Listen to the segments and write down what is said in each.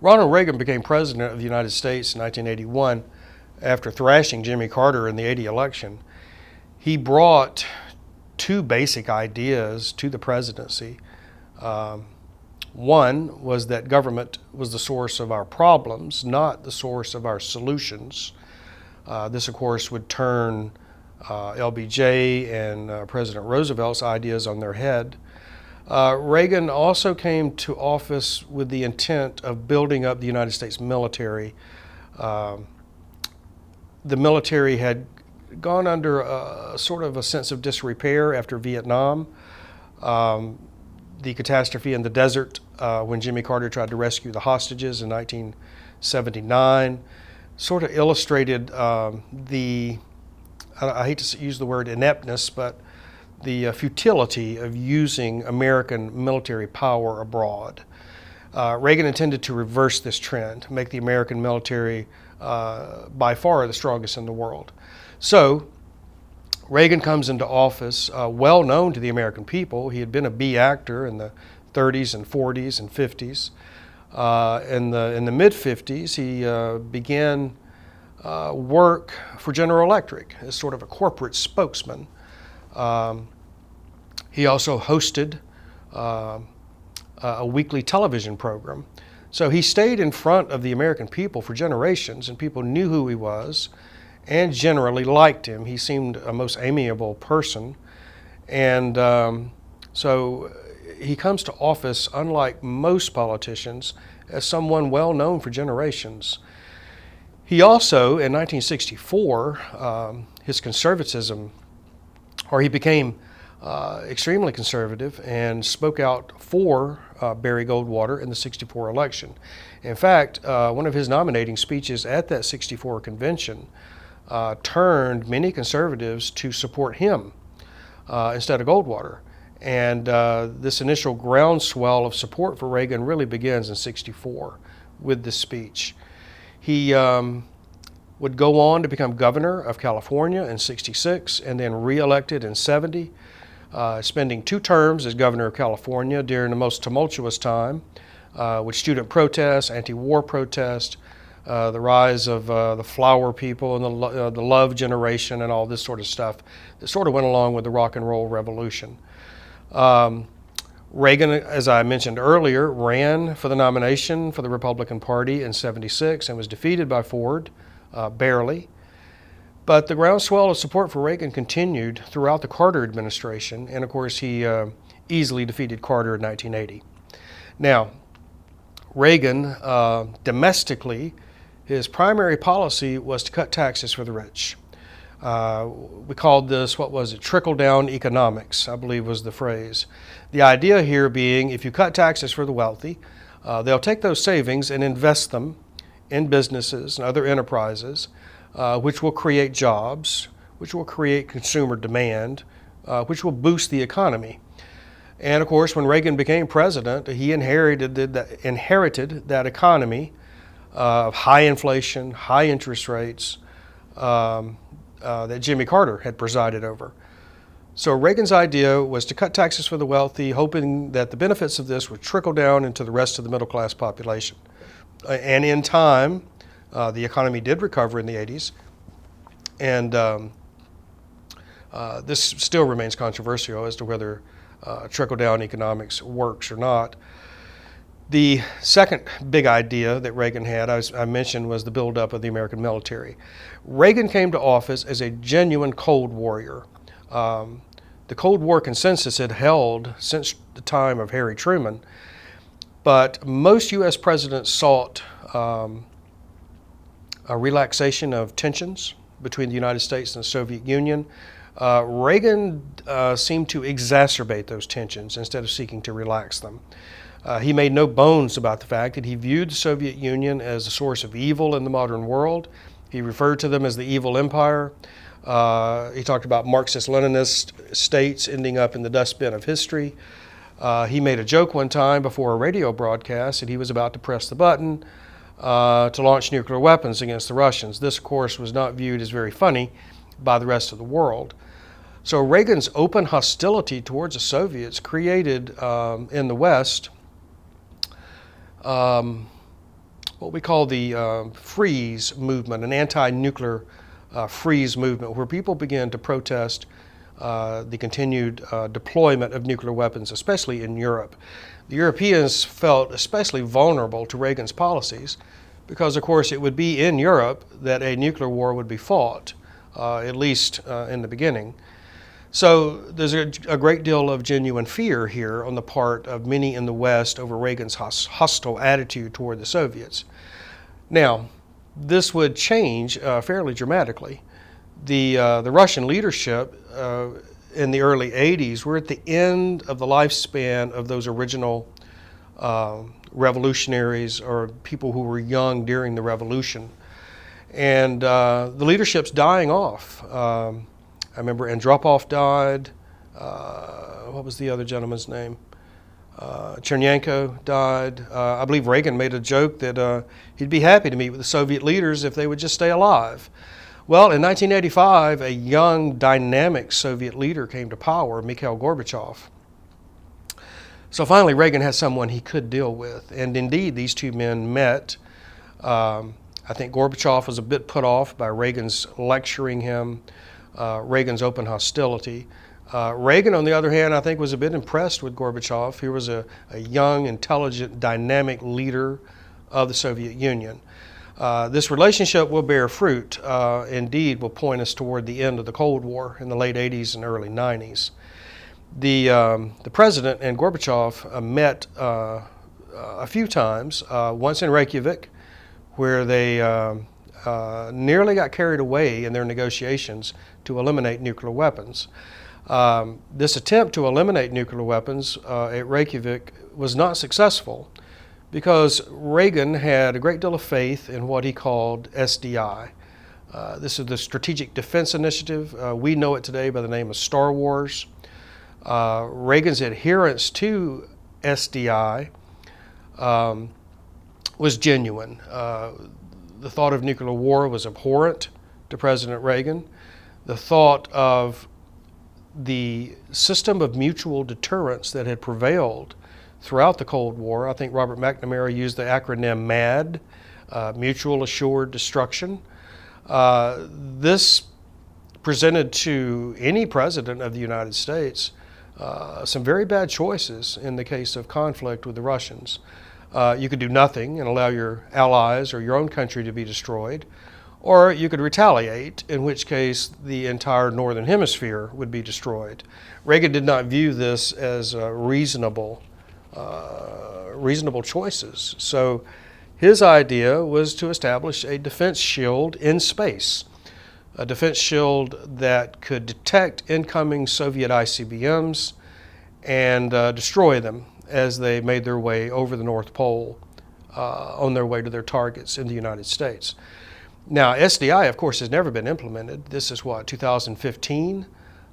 Ronald Reagan became president of the United States in 1981 after thrashing Jimmy Carter in the '80 election. He brought two basic ideas to the presidency. One was that government was the source of our problems, not the source of our solutions. This, of course, would turn LBJ and President Roosevelt's ideas on their head. Reagan also came to office with the intent of building up the United States military. The military had gone under a sort of a sense of disrepair after Vietnam. The catastrophe in the desert when Jimmy Carter tried to rescue the hostages in 1979 sort of illustrated I hate to use the word ineptness, but the futility of using American military power abroad. Reagan intended to reverse this trend, make the American military by far the strongest in the world. So Reagan comes into office well known to the American people. He had been a B actor in the 30s and 40s and 50s. In the mid-50s, he began work for General Electric as sort of a corporate spokesman. He also hosted a weekly television program. So he stayed in front of the American people for generations, and people knew who he was and generally liked him. He seemed a most amiable person. And so he comes to office, unlike most politicians, as someone well known for generations. He also, in 1964, his conservatism, or he became extremely conservative and spoke out for Barry Goldwater in the '64 election. In fact, one of his nominating speeches at that '64 convention turned many conservatives to support him instead of Goldwater. And this initial groundswell of support for Reagan really begins in '64 with this speech. He would go on to become governor of California in '66 and then re-elected in '70, spending 2 terms as governor of California during the most tumultuous time with student protests, anti-war protests, the rise of the flower people and the love generation and all this sort of stuff that sort of went along with the rock and roll revolution. Reagan, as I mentioned earlier, ran for the nomination for the Republican Party in '76 and was defeated by Ford, barely. But the groundswell of support for Reagan continued throughout the Carter administration, and of course he easily defeated Carter in 1980. Now, Reagan, domestically, his primary policy was to cut taxes for the rich. We called this, trickle-down economics, I believe was the phrase. The idea here being if you cut taxes for the wealthy, they'll take those savings and invest them in businesses and other enterprises, which will create jobs, which will create consumer demand, which will boost the economy. And of course, when Reagan became president, he inherited that economy of high inflation, high interest rates, that Jimmy Carter had presided over. So Reagan's idea was to cut taxes for the wealthy, hoping that the benefits of this would trickle down into the rest of the middle class population. And in time, the economy did recover in the '80s, and this still remains controversial as to whether trickle-down economics works or not. The second big idea that Reagan had, I mentioned, was the buildup of the American military. Reagan came to office as a genuine Cold Warrior. The Cold War consensus had held since the time of Harry Truman, but most U.S. presidents sought a relaxation of tensions between the United States and the Soviet Union. Reagan seemed to exacerbate those tensions instead of seeking to relax them. He made no bones about the fact that he viewed the Soviet Union as a source of evil in the modern world. He referred to them as the evil empire. He talked about Marxist-Leninist states ending up in the dustbin of history. He made a joke one time before a radio broadcast that he was about to press the button to launch nuclear weapons against the Russians. This, of course, was not viewed as very funny by the rest of the world. So Reagan's open hostility towards the Soviets created in the West what we call the freeze movement, an anti-nuclear freeze movement, where people began to protest the continued deployment of nuclear weapons, especially in Europe. The Europeans felt especially vulnerable to Reagan's policies because, of course, it would be in Europe that a nuclear war would be fought, at least in the beginning. So there's a great deal of genuine fear here on the part of many in the West over Reagan's hostile attitude toward the Soviets. Now, this would change fairly dramatically. The Russian leadership in the early 80s were at the end of the lifespan of those original revolutionaries or people who were young during the revolution. And the leadership's dying off. I remember Andropov died. What was the other gentleman's name? Chernenko died. I believe Reagan made a joke that he'd be happy to meet with the Soviet leaders if they would just stay alive. Well, in 1985, a young, dynamic Soviet leader came to power, Mikhail Gorbachev. So finally, Reagan had someone he could deal with. And indeed, these two men met. I think Gorbachev was a bit put off by Reagan's lecturing him, Reagan's open hostility. Reagan, on the other hand, I think was a bit impressed with Gorbachev. He was a young, intelligent, dynamic leader of the Soviet Union. This relationship will bear fruit, indeed will point us toward the end of the Cold War in the late 80s and early 90s. The president and Gorbachev met a few times, once in Reykjavik, where they nearly got carried away in their negotiations to eliminate nuclear weapons. This attempt to eliminate nuclear weapons at Reykjavik was not successful because Reagan had a great deal of faith in what he called SDI. This is the Strategic Defense Initiative. We know it today by the name of Star Wars. Reagan's adherence to SDI was genuine. The thought of nuclear war was abhorrent to President Reagan. The thought of the system of mutual deterrence that had prevailed throughout the Cold War, I think Robert McNamara used the acronym MAD, Mutual Assured Destruction. This presented to any president of the United States some very bad choices in the case of conflict with the Russians. You could do nothing and allow your allies or your own country to be destroyed, or you could retaliate, in which case the entire Northern Hemisphere would be destroyed. Reagan did not view this as reasonable choices. So his idea was to establish a defense shield in space, a defense shield that could detect incoming Soviet ICBMs and destroy them as they made their way over the North Pole on their way to their targets in the United States. Now, SDI, of course, has never been implemented. This is what, 2015?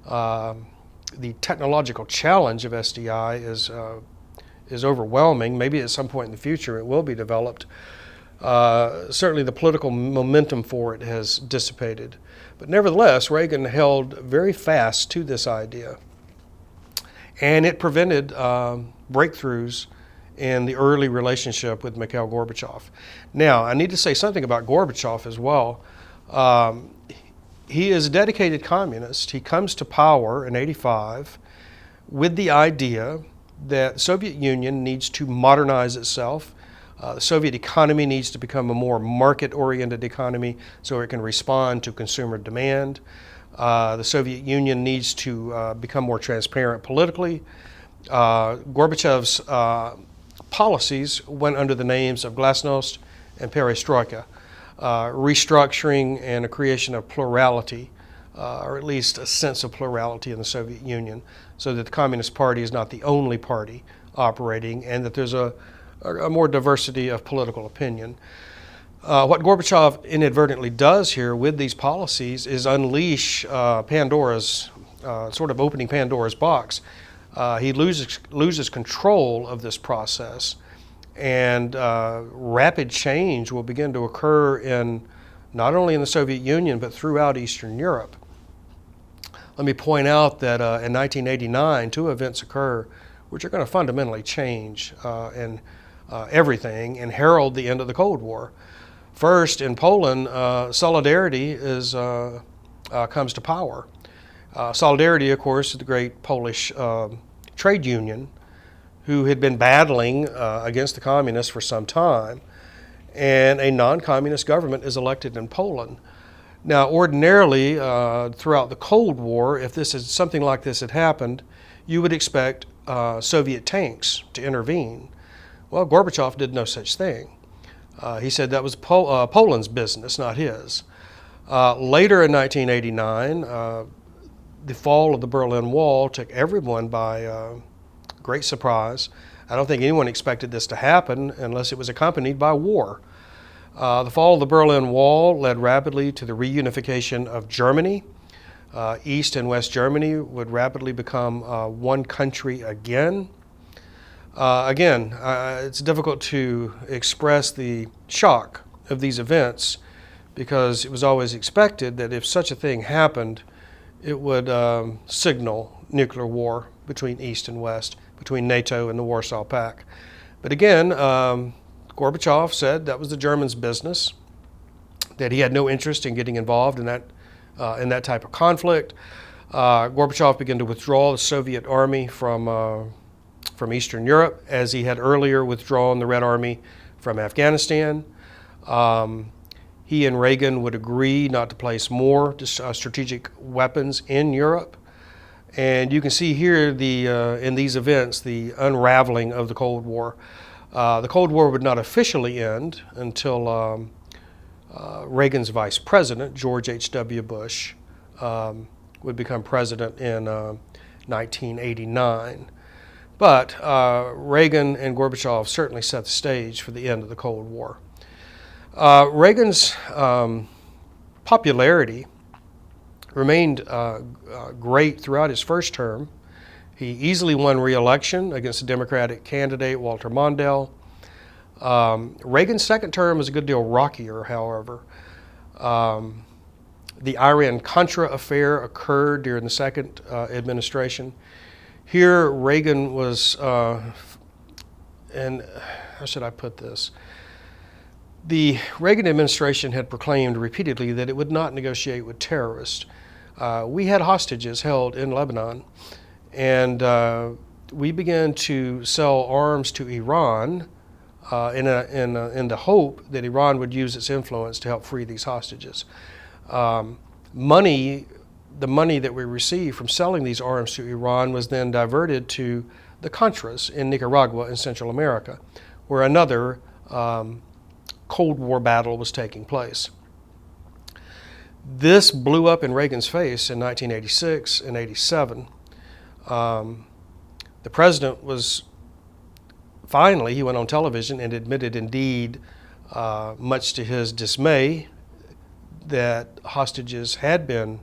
The technological challenge of SDI is overwhelming. Maybe at some point in the future it will be developed. Certainly the political momentum for it has dissipated. But nevertheless, Reagan held very fast to this idea. And it prevented breakthroughs in the early relationship with Mikhail Gorbachev. Now, I need to say something about Gorbachev as well. He is a dedicated communist. He comes to power in '85 with the idea that the Soviet Union needs to modernize itself. The Soviet economy needs to become a more market-oriented economy so it can respond to consumer demand. The Soviet Union needs to become more transparent politically. Gorbachev's policies went under the names of glasnost and perestroika, restructuring and a creation of plurality, or at least a sense of plurality in the Soviet Union, so that the Communist Party is not the only party operating and that there's a more diversity of political opinion. What Gorbachev inadvertently does here with these policies is unleash Pandora's, sort of opening Pandora's box. He loses control of this process, and rapid change will begin to occur in not only in the Soviet Union but throughout Eastern Europe. Let me point out that in 1989, two events occur which are going to fundamentally change and everything and herald the end of the Cold War. First, in Poland, Solidarity comes to power. Solidarity, of course, is the great Polish trade union who had been battling against the communists for some time, and a non-communist government is elected in Poland. Now, ordinarily, throughout the Cold War, if something like this had happened, you would expect Soviet tanks to intervene. Well, Gorbachev did no such thing. He said that was Poland's business, not his. Later in 1989, the fall of the Berlin Wall took everyone by great surprise. I don't think anyone expected this to happen unless it was accompanied by war. The fall of the Berlin Wall led rapidly to the reunification of Germany. East and West Germany would rapidly become one country again. It's difficult to express the shock of these events because it was always expected that if such a thing happened, it would signal nuclear war between East and West, between NATO and the Warsaw Pact. But again, Gorbachev said that was the Germans' business, that he had no interest in getting involved in that type of conflict. Gorbachev began to withdraw the Soviet army from Eastern Europe, as he had earlier withdrawn the Red Army from Afghanistan. He and Reagan would agree not to place more strategic weapons in Europe. And you can see here in these events the unraveling of the Cold War. The Cold War would not officially end until Reagan's vice president, George H.W. Bush, would become president in 1989. But Reagan and Gorbachev certainly set the stage for the end of the Cold War. Reagan's popularity remained great throughout his first term. He easily won re-election against the Democratic candidate, Walter Mondale. Reagan's second term was a good deal rockier, however. The Iran-Contra affair occurred during the second administration. Here, Reagan was, and how should I put this? The Reagan administration had proclaimed repeatedly that it would not negotiate with terrorists. We had hostages held in Lebanon, and we began to sell arms to Iran in the hope that Iran would use its influence to help free these hostages. The money that we received from selling these arms to Iran was then diverted to the Contras in Nicaragua and Central America, where another Cold War battle was taking place. This blew up in Reagan's face in 1986 and 87. The president was finally, he went on television and admitted indeed, much to his dismay, that hostages had been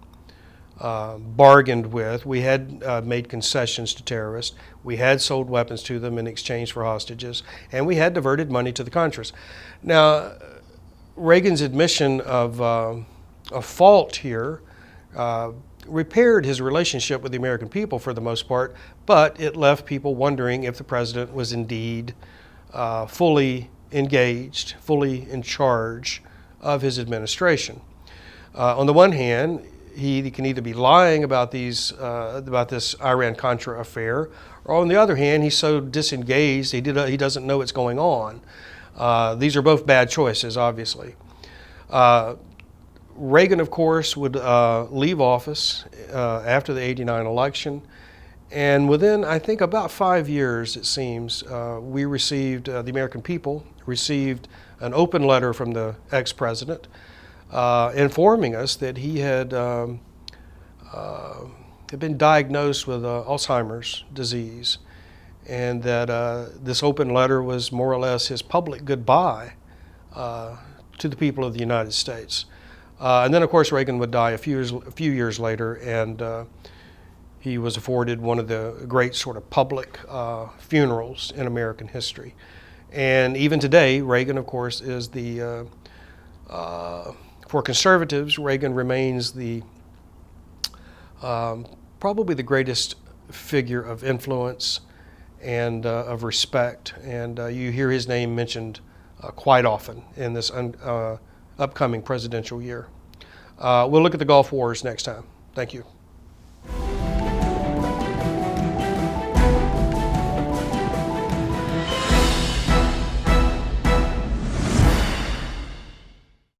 bargained with. We had made concessions to terrorists. We had sold weapons to them in exchange for hostages, and we had diverted money to the Contras. Now, Reagan's admission of fault here repaired his relationship with the American people for the most part, but it left people wondering if the president was indeed fully engaged, fully in charge of his administration. On the one hand, he can either be lying about this Iran-Contra affair, or on the other hand, he's so disengaged he doesn't know what's going on. These are both bad choices, obviously. Reagan, of course, would leave office after the '89 election, and within, I think, about 5 years, it seems, we received, the American people received an open letter from the ex-president informing us that he had been diagnosed with Alzheimer's disease, and that this open letter was more or less his public goodbye to the people of the United States. And then, of course, Reagan would die a few years later, and he was afforded one of the great sort of public funerals in American history. And even today, Reagan, of course, is for conservatives, Reagan remains probably the greatest figure of influence and of respect. And you hear his name mentioned quite often in this upcoming presidential year. We'll look at the Gulf Wars next time. Thank you.